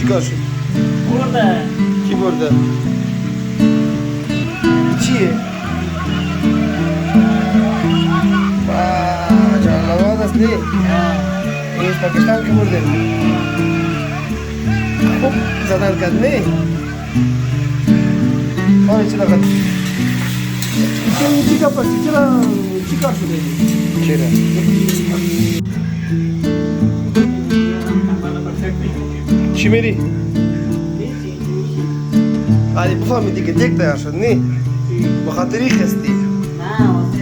چیکار شد؟ برده. کی برده؟ چیه؟ جانلواد است نه؟ ایش پاکستان که برده؟ خوب زدن کرد نه؟ آره چرا کرد؟ چی کار پسی؟ چرا چی کار شده؟ چرا؟ چی میری؟ آره بفهمیدی که دیگه تیار شد نه؟ بخاطری خستی نه